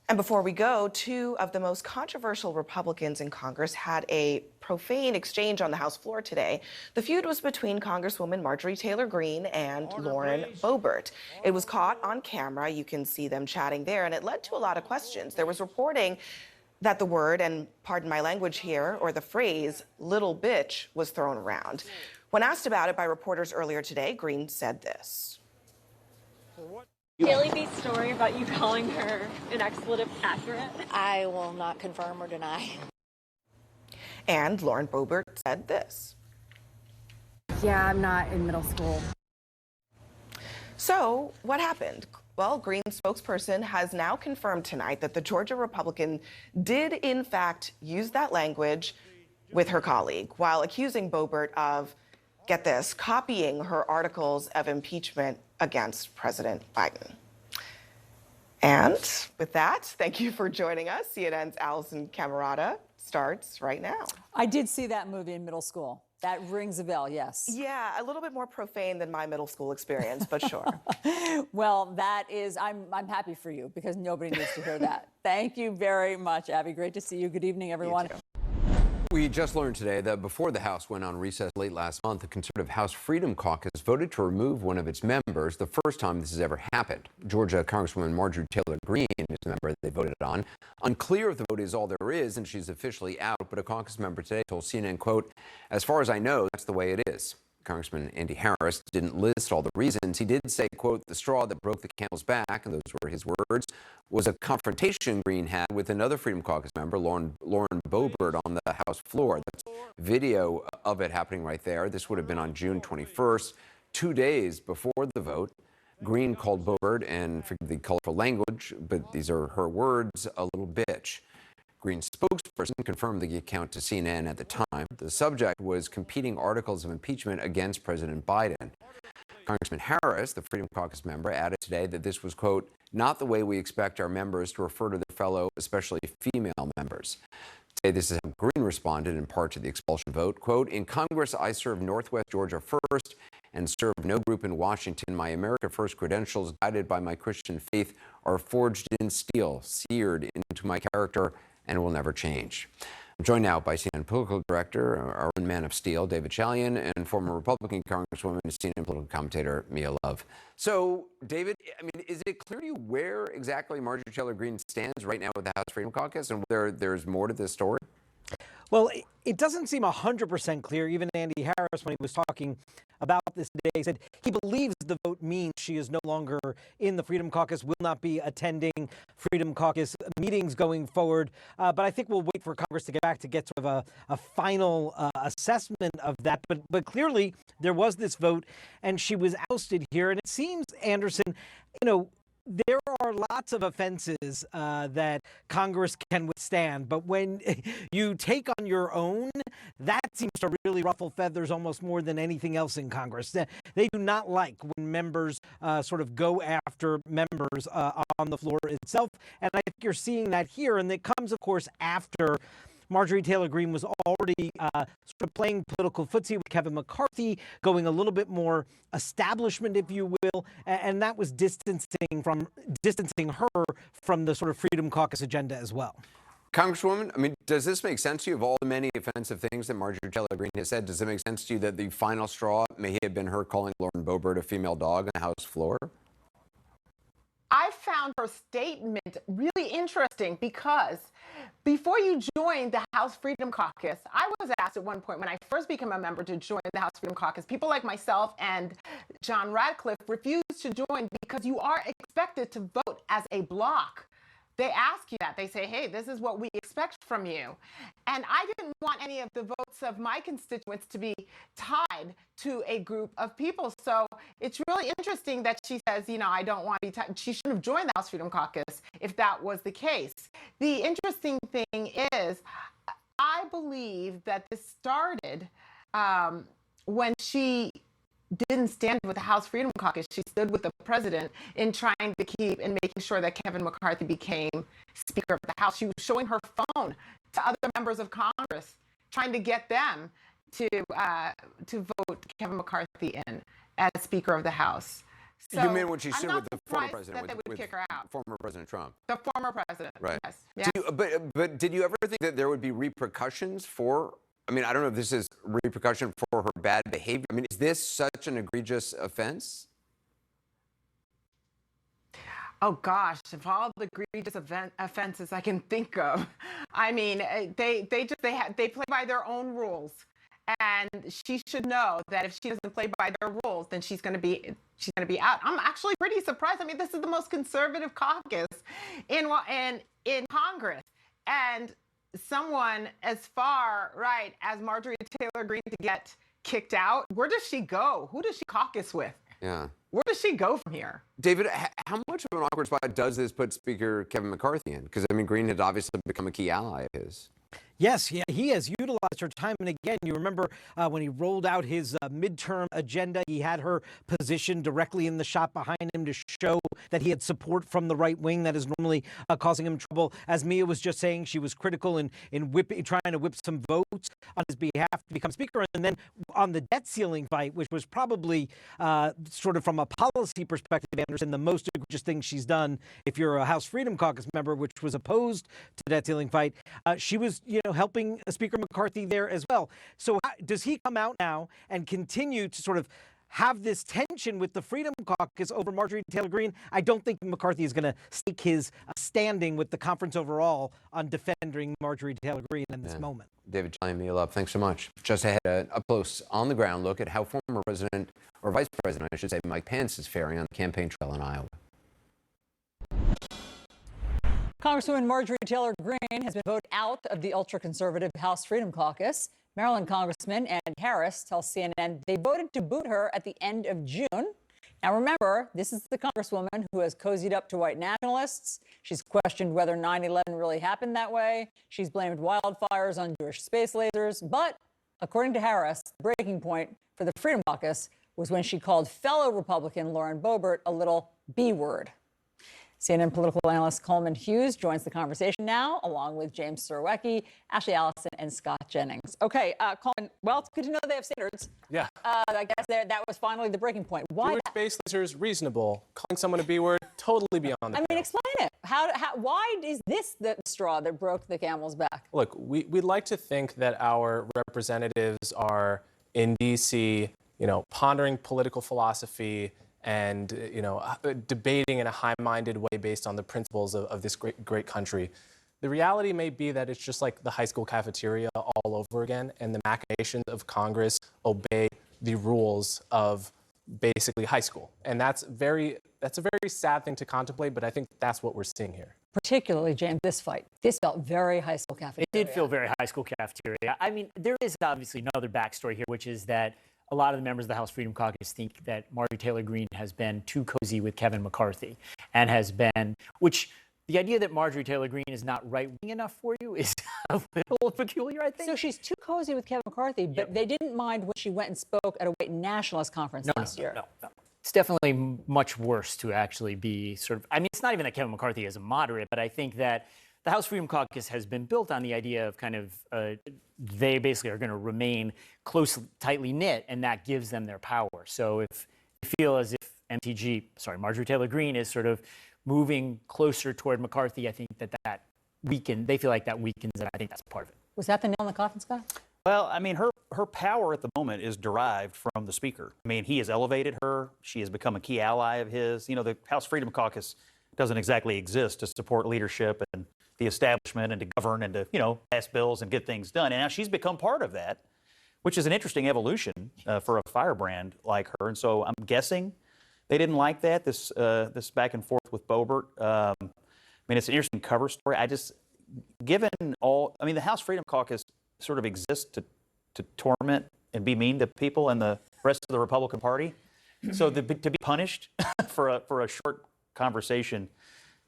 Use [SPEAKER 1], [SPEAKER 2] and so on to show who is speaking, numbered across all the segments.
[SPEAKER 1] And before we go, two of the most controversial Republicans in Congress had a profane exchange on the House floor today. The feud was between Congresswoman Marjorie Taylor Greene and Lauren Boebert. It was caught on camera. You can see them chatting there, and it led to a lot of questions. There was reporting that the word, and pardon my language here, or the phrase, little bitch, was thrown around. When asked about it by reporters earlier today, Greene said this.
[SPEAKER 2] Daily Beast story about you calling her an expletive accurate?
[SPEAKER 3] I will not confirm or deny.
[SPEAKER 1] And Lauren Boebert said this.
[SPEAKER 4] Yeah, I'm not in middle school.
[SPEAKER 1] So what happened? Well, Greene's spokesperson has now confirmed tonight that the Georgia Republican did in fact use that language with her colleague while accusing Boebert of, get this, copying her articles of impeachment against President Biden. And with that, thank you for joining us. CNN's Allison Camerata starts right now.
[SPEAKER 5] I did see that movie in middle school. That rings a bell, yes.
[SPEAKER 1] Yeah, a little bit more profane than my middle school experience, but sure.
[SPEAKER 5] Well, that is, I'm happy for you because nobody needs to hear that. Thank you very much, Abby. Great to see you. Good evening, everyone.
[SPEAKER 6] We just learned today that before the House went on recess late last month, the conservative House Freedom Caucus voted to remove one of its members, the first time this has ever happened. Georgia Congresswoman Marjorie Taylor Greene is the member they voted on. Unclear if the vote is all there is, and she's officially out, but a caucus member today told CNN, quote, "As far as I know, that's the way it is." Congressman Andy Harris didn't list all the reasons. He did say, quote, "The straw that broke the camel's back," and those were his words, was a confrontation Greene had with another Freedom Caucus member, Lauren Boebert, on the House floor. That's video of it happening right there. This would have been on June 21st, 2 days before the vote. Greene called Boebert, and forgive the colorful language, but these are her words, a little bitch. Greene's spokesperson confirmed the account to CNN at the time. The subject was competing articles of impeachment against President Biden. Congressman Harris, the Freedom Caucus member, added today that this was, quote, "not the way we expect our members to refer to their fellow, especially female members." Today, this is how Greene responded in part to the expulsion vote. Quote, "In Congress, I serve Northwest Georgia first and serve no group in Washington. My America First credentials, guided by my Christian faith, are forged in steel, seared into my character, and will never change." I'm joined now by CNN political director, our own man of steel, David Chalian, and former Republican Congresswoman, CNN political commentator, Mia Love. So, David, I mean, is it clear to you where exactly Marjorie Taylor Greene stands right now with the House Freedom Caucus and whether there's more to this story?
[SPEAKER 7] Well, it doesn't seem 100% clear. Even Andy Harris, when he was talking about this today, said he believes the vote means she is no longer in the Freedom Caucus, will not be attending Freedom Caucus meetings going forward. But I think we'll wait for Congress to get back to get sort of a final assessment of that. But clearly there was this vote and she was ousted here. And it seems, Anderson, there are lots of offenses that Congress can withstand, but when you take on your own, that seems to really ruffle feathers almost more than anything else in Congress. They do not like when members sort of go after members on the floor itself, and I think you're seeing that here, and it comes, of course, after Marjorie Taylor Greene was already sort of playing political footsie with Kevin McCarthy, going a little bit more establishment, if you will, and that was distancing her from the sort of Freedom Caucus agenda as well.
[SPEAKER 6] Congresswoman, I mean, does this make sense to you of all the many offensive things that Marjorie Taylor Greene has said? Does it make sense to you that the final straw may have been her calling Lauren Boebert a female dog on the House floor?
[SPEAKER 8] I found her statement really interesting because before you joined the House Freedom Caucus, I was asked at one point when I first became a member to join the House Freedom Caucus, people like myself and John Radcliffe refused to join because you are expected to vote as a bloc. They ask you that. They say, hey, this is what we expect from you. And I didn't want any of the votes of my constituents to be tied to a group of people. So it's really interesting that she says, I don't want to be tied. She shouldn't have joined the House Freedom Caucus if that was the case. The interesting thing is, I believe that this started when she didn't stand with the House Freedom Caucus. She stood with the president in trying to keep and making sure that Kevin McCarthy became Speaker of the House. She was showing her phone to other members of Congress, trying to get them to vote Kevin McCarthy in as Speaker of the House. So
[SPEAKER 6] You mean when she
[SPEAKER 8] I'm
[SPEAKER 6] stood
[SPEAKER 8] not
[SPEAKER 6] with the former
[SPEAKER 8] surprised
[SPEAKER 6] president,
[SPEAKER 8] that they would
[SPEAKER 6] with
[SPEAKER 8] kick her out.
[SPEAKER 6] former President Trump?
[SPEAKER 8] The former president.
[SPEAKER 6] Right.
[SPEAKER 8] Yes. Yes.
[SPEAKER 6] But did you ever think that there would be repercussions for? I mean, I don't know if this is repercussion for her bad behavior. I mean, is this such an egregious offense?
[SPEAKER 8] Oh gosh, of all the egregious offenses I can think of, I mean, they play by their own rules, and she should know that if she doesn't play by their rules, then she's going to be out. I'm actually pretty surprised. I mean, this is the most conservative caucus in Congress, and someone as far right as Marjorie Taylor Greene to get kicked out. Where does she go? Who does she caucus with?
[SPEAKER 6] Yeah.
[SPEAKER 8] Where does she go from here?
[SPEAKER 6] David, how much of an awkward spot does this put Speaker Kevin McCarthy in? Because, I mean, Greene had obviously become a key ally of his.
[SPEAKER 7] Yes, yeah, he has utilized her time and again. You remember when he rolled out his midterm agenda, he had her positioned directly in the shot behind him to show that he had support from the right wing that is normally causing him trouble. As Mia was just saying, she was critical in trying to whip some votes on his behalf to become speaker. And then on the debt ceiling fight, which was probably sort of from a policy perspective, Anderson, the most egregious thing she's done, if you're a House Freedom Caucus member, which was opposed to the debt ceiling fight, she was, helping Speaker McCarthy there as well. So does he come out now and continue to sort of have this tension with the Freedom Caucus over Marjorie Taylor Greene? I don't think McCarthy is going to stake his standing with the conference overall on defending Marjorie Taylor Greene in this moment.
[SPEAKER 6] David, Charlie, Mia Love, thanks so much. Just ahead, a close on-the-ground look at how former President, or Vice President, I should say, Mike Pence is faring on the campaign trail in Iowa.
[SPEAKER 5] Congresswoman Marjorie Taylor Greene has been voted out of the ultra-conservative House Freedom Caucus. Maryland Congressman Andy Harris tells CNN they voted to boot her at the end of June. Now remember, this is the Congresswoman who has cozied up to white nationalists. She's questioned whether 9/11 really happened that way. She's blamed wildfires on Jewish space lasers. But according to Harris, the breaking point for the Freedom Caucus was when she called fellow Republican Lauren Boebert a little B word. CNN political analyst Coleman Hughes joins the conversation now, along with James Surowiecki, Ashley Allison, and Scott Jennings. Okay, Coleman, well, it's good to know they have standards.
[SPEAKER 9] Yeah.
[SPEAKER 5] I guess that was finally the breaking point. Why?
[SPEAKER 9] Jewish space lasers, reasonable. Calling someone a B word, totally beyond the pale.
[SPEAKER 5] Explain it. Why is this the straw that broke the camel's back?
[SPEAKER 9] Look, we'd like to think that our representatives are in D.C., pondering political philosophy and, debating in a high-minded way based on the principles of this great country. The reality may be that it's just like the high school cafeteria all over again, and the machinations of Congress obey the rules of basically high school. And that's a very sad thing to contemplate, but I think that's what we're seeing here.
[SPEAKER 5] Particularly, James, this fight. This felt very high school cafeteria.
[SPEAKER 10] It did feel very high school cafeteria. I mean, there is obviously another backstory here, which is that a lot of the members of the House Freedom Caucus think that Marjorie Taylor Greene has been too cozy with Kevin McCarthy and which the idea that Marjorie Taylor Greene is not right-wing enough for you is a little peculiar, I think.
[SPEAKER 5] So she's too cozy with Kevin McCarthy, but they didn't mind when she went and spoke at a white nationalist conference last year.
[SPEAKER 10] No. It's definitely much worse to actually be it's not even that Kevin McCarthy is a moderate, but I think that the House Freedom Caucus has been built on the idea of they basically are going to remain close, tightly knit, and that gives them their power. So if you feel as if Marjorie Taylor Greene is sort of moving closer toward McCarthy, I think they feel like that weakens, and I think that's part of it.
[SPEAKER 5] Was that the nail in the coffin, Scott?
[SPEAKER 11] Well, I mean, her power at the moment is derived from the Speaker. I mean, he has elevated her. She has become a key ally of his. The House Freedom Caucus doesn't exactly exist to support leadership and the establishment and to govern and to, pass bills and get things done. And now she's become part of that, which is an interesting evolution for a firebrand like her. And so I'm guessing they didn't like that, this back and forth with Boebert. It's an interesting cover story. The House Freedom Caucus sort of exists to torment and be mean to people and the rest of the Republican Party. So to be punished for a short conversation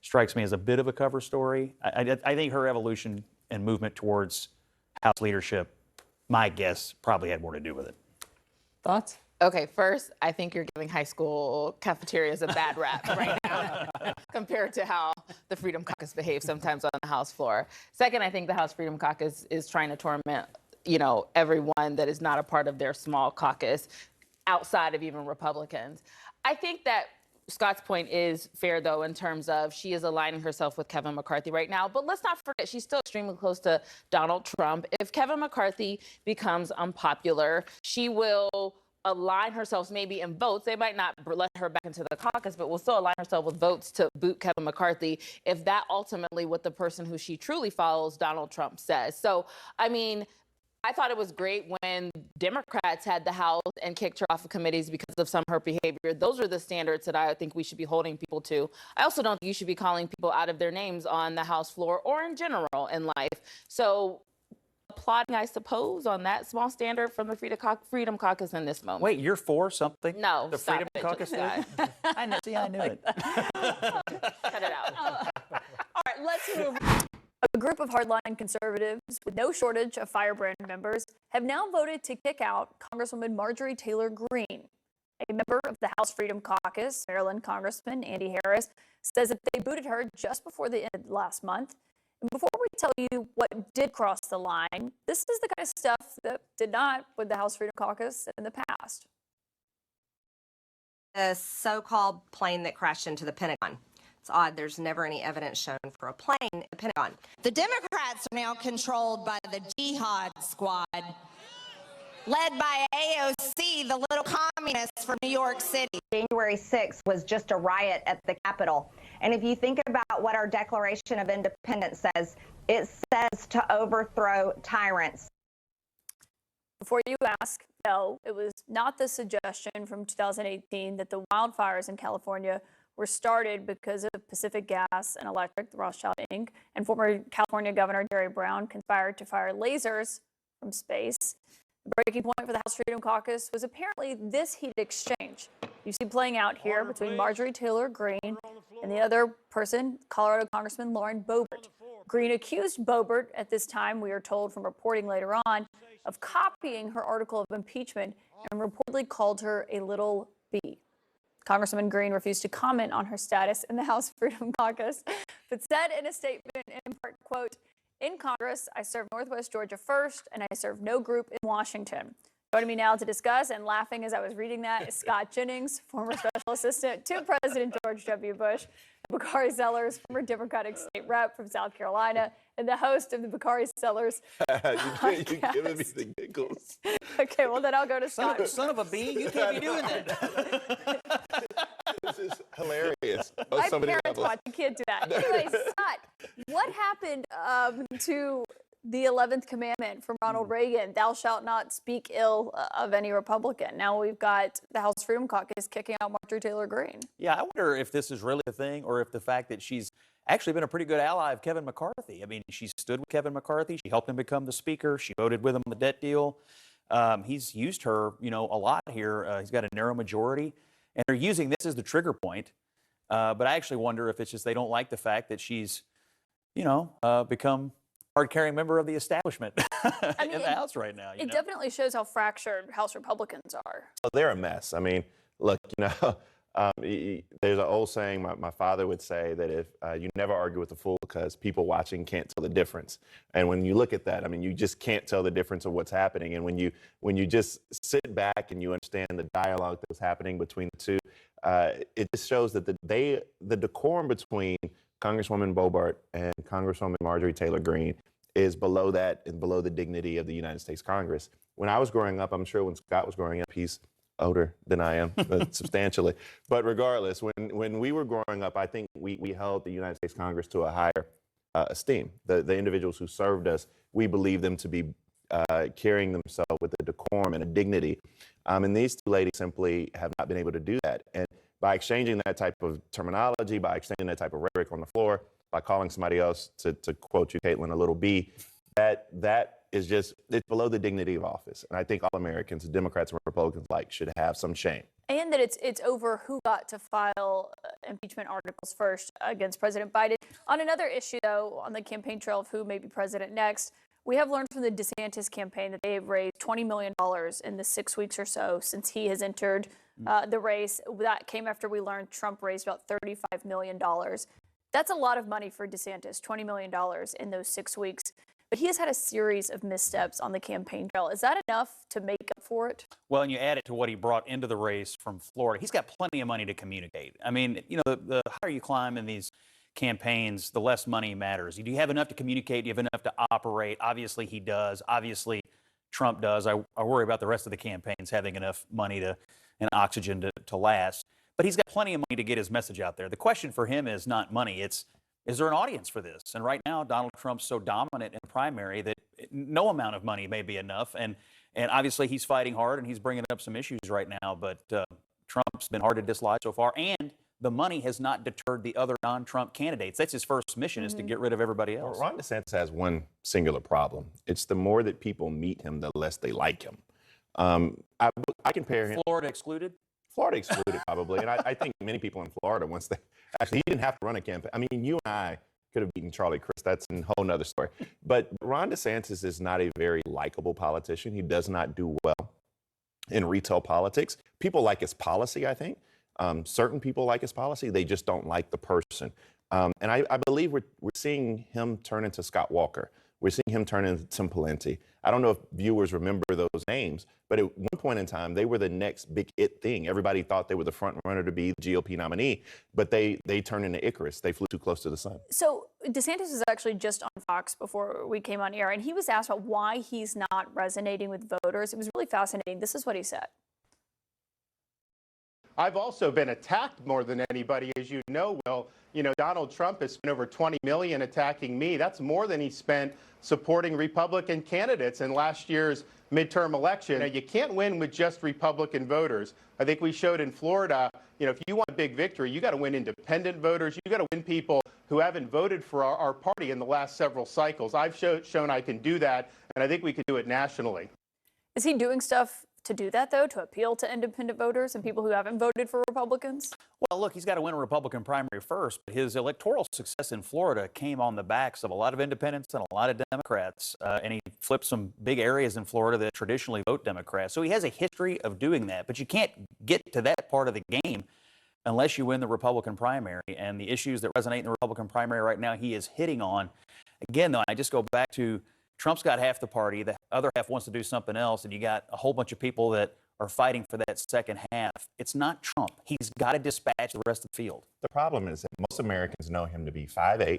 [SPEAKER 11] strikes me as a bit of a cover story. I think her evolution and movement towards House leadership, my guess, probably had more to do with it.
[SPEAKER 5] Thoughts?
[SPEAKER 3] Okay, first, I think you're giving high school cafeterias a bad rap right now compared to how the Freedom Caucus behaves sometimes on the House floor. Second, I think the House Freedom Caucus is trying to torment, everyone that is not a part of their small caucus outside of even Republicans. I think that Scott's point is fair, though, in terms of she is aligning herself with Kevin McCarthy right now. But let's not forget, she's still extremely close to Donald Trump. If Kevin McCarthy becomes unpopular, she will align herself maybe in votes. They might not let her back into the caucus, but will still align herself with votes to boot Kevin McCarthy if that ultimately what the person who she truly follows, Donald Trump, says. So, I mean, I thought it was great when Democrats had the House and kicked her off of committees because of some of her behavior. Those are the standards that I think we should be holding people to. I also don't think you should be calling people out of their names on the House floor or in general in life. So applauding, I suppose, on that small standard from the Freedom Caucus in this moment.
[SPEAKER 11] Wait, you're for something?
[SPEAKER 3] No,
[SPEAKER 11] The
[SPEAKER 3] stop
[SPEAKER 11] Freedom
[SPEAKER 3] it,
[SPEAKER 11] Caucus?
[SPEAKER 3] Scott.
[SPEAKER 11] I know. See, I knew it.
[SPEAKER 3] Cut it out.
[SPEAKER 5] All right, let's move.
[SPEAKER 12] A group of hardline conservatives with no shortage of firebrand members have now voted to kick out Congresswoman Marjorie Taylor Greene. A member of the House Freedom Caucus, Maryland Congressman Andy Harris, says that they booted her just before the end last month. And before we tell you what did cross the line, this is the kind of stuff that did not with the House Freedom Caucus in the past.
[SPEAKER 13] The so-called plane that crashed into the Pentagon. It's odd, there's never any evidence shown for a plane in the Pentagon.
[SPEAKER 14] The Democrats are now controlled by the Jihad Squad, led by AOC, the little communists from New York City.
[SPEAKER 15] January 6th was just a riot at the Capitol. And if you think about what our Declaration of Independence says, it says to overthrow tyrants.
[SPEAKER 12] Before you ask, no, it was not the suggestion from 2018 that the wildfires in California were started because of Pacific Gas and Electric, the Rothschild Inc., and former California Governor Jerry Brown conspired to fire lasers from space. The breaking point for the House Freedom Caucus was apparently this heated exchange you see playing out here between Marjorie Taylor Greene and the other person, Colorado Congressman Lauren Boebert. Greene accused Boebert at this time, we are told from reporting later on, of copying her article of impeachment and reportedly called her a little bee. Congresswoman Greene refused to comment on her status in the House Freedom Caucus, but said in a statement, in part, quote, "In Congress, I serve Northwest Georgia first, and I serve no group in Washington." Joining me now to discuss and laughing as I was reading that is Scott Jennings, former special assistant to President George W. Bush, and Bakari Sellers, former Democratic state rep from South Carolina, and the host of the Bakari Sellers
[SPEAKER 16] You're giving me the giggles.
[SPEAKER 12] Okay, well then I'll go to Scott.
[SPEAKER 11] Son of a bee, you can't be doing that.
[SPEAKER 16] This is hilarious. On
[SPEAKER 12] My
[SPEAKER 16] so many
[SPEAKER 12] parents
[SPEAKER 16] levels.
[SPEAKER 12] watch. You can't do that. Anyway, Scott, what happened to the 11th commandment from Ronald Reagan? Thou shalt not speak ill of any Republican. Now we've got the House Freedom Caucus kicking out Marjorie Taylor Greene.
[SPEAKER 11] Yeah, I wonder if this is really a thing or if the fact that she's actually been a pretty good ally of Kevin McCarthy. I mean, she stood with Kevin McCarthy. She helped him become the speaker. She voted with him on the debt deal. He's used her, a lot here. He's got a narrow majority, and they're using this as the trigger point. But I actually wonder if it's just they don't like the fact that she's, become hard-carrying member of the establishment in the House right now.
[SPEAKER 12] It definitely shows how fractured House Republicans are.
[SPEAKER 16] Oh, they're a mess. I mean, look, there's an old saying my father would say that if you never argue with a fool because people watching can't tell the difference. And when you look at that, I mean, you just can't tell the difference of what's happening. And when you just sit back and you understand the dialogue that's happening between the two, it just shows that the decorum between Congresswoman Boebert and Congresswoman Marjorie Taylor Greene is below that and below the dignity of the United States Congress. When I was growing up, I'm sure when Scott was growing up, he's older than I am, substantially. But regardless, when we were growing up, I think we held the United States Congress to a higher esteem. The individuals who served us, we believed them to be carrying themselves with a decorum and a dignity. And these two ladies simply have not been able to do that. And by exchanging that type of terminology, by exchanging that type of rhetoric on the floor, by calling somebody else, to quote you, Caitlin, a little bee, that is just, it's below the dignity of office. And I think all Americans, Democrats and Republicans alike, should have some shame.
[SPEAKER 12] And that it's over who got to file impeachment articles first against President Biden. On another issue, though, on the campaign trail of who may be president next, we have learned from the DeSantis campaign that they have raised $20 million in the 6 weeks or so since he has entered the race. That came after we learned Trump raised about $35 million. That's a lot of money for DeSantis, $20 million in those 6 weeks. but he has had a series of missteps on the campaign trail. Is that enough to make up for it?
[SPEAKER 11] Well, and you add it to what he brought into the race from Florida. He's got plenty of money to communicate. I mean, you know, the higher you climb in these campaigns, the less money matters. Do you have enough to communicate? Do you have enough to operate? Obviously, he does. Obviously, Trump does. I worry about the rest of the campaigns having enough money and oxygen to last. But he's got plenty of money to get his message out there. The question for him is not money. It's, is there an audience for this? And right now, Donald Trump's so dominant in the primary that no amount of money may be enough. And obviously, he's fighting hard and he's bringing up some issues right now. But Trump's been hard to dislodge so far. And the money has not deterred the other non-Trump candidates. That's his first mission, is to get rid of everybody else.
[SPEAKER 16] Well, Ron DeSantis has one singular problem. It's the more that people meet him, the less they like him. I compare him.
[SPEAKER 11] Florida excluded?
[SPEAKER 16] Florida excluded, probably. And I think many people in Florida, once they actually, he didn't have to run a campaign. I mean, you and I could have beaten Charlie Crist. That's a whole nother story. But Ron DeSantis is not a very likable politician. He does not do well in retail politics. People like his policy, I think. Certain people like his policy. They just don't like the person. And I believe we're seeing him turn into Scott Walker. We're seeing him turn into Tim Pawlenty. I don't know if viewers remember those names, but at one point in time, they were the next big it thing. Everybody thought they were the front runner to be the GOP nominee, but they turned into Icarus. They flew too close to the sun.
[SPEAKER 12] So DeSantis was actually just on Fox before we came on air, and he was asked about why he's not resonating with voters. It was really fascinating. This is what he said.
[SPEAKER 17] I've also been attacked more than anybody, as you know, Will. You know, Donald Trump has spent over $20 million attacking me. That's more than he spent supporting Republican candidates in last year's midterm election. Now, you can't win with just Republican voters. I think we showed in Florida, you know, if you want a big victory, you got to win independent voters. You got to win people who haven't voted for our party in the last several cycles. I've shown I can do that, and I think we can do it nationally.
[SPEAKER 12] Is he doing stuff to do that, though, to appeal to independent voters and people who haven't voted for Republicans?
[SPEAKER 11] Well, look, he's got to win a Republican primary first, but his electoral success in Florida came on the backs of a lot of independents and a lot of Democrats, and he flipped some big areas in Florida that traditionally vote Democrats. So he has a history of doing that, but you can't get to that part of the game unless you win the Republican primary, and the issues that resonate in the Republican primary right now, he is hitting on. Again, though, I just go back to Trump's got half the party, the other half wants to do something else, and you got a whole bunch of people that are fighting for that second half. It's not Trump. He's got to dispatch the rest of the field.
[SPEAKER 16] The problem is that most Americans know him to be 5'8".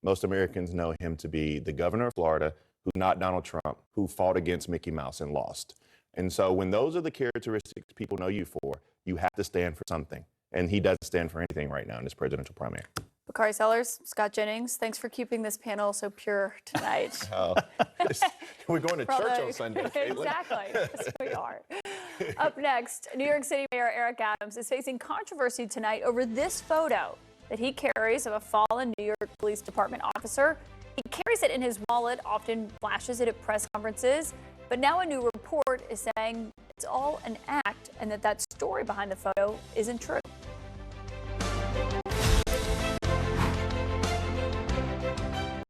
[SPEAKER 16] Most Americans know him to be the governor of Florida, who's not Donald Trump, who fought against Mickey Mouse and lost. And so when those are the characteristics people know you for, you have to stand for something. And he doesn't stand for anything right now in this presidential primary.
[SPEAKER 12] Bakari Sellers, Scott Jennings, thanks for keeping this panel so pure tonight.
[SPEAKER 16] We're going to church on Sunday.
[SPEAKER 12] Exactly. Yes, we are. Up next, New York City Mayor Eric Adams is facing controversy tonight over this photo that he carries of a fallen New York Police Department officer. He carries it in his wallet, often flashes it at press conferences. But now a new report is saying it's all an act and that story behind the photo isn't true.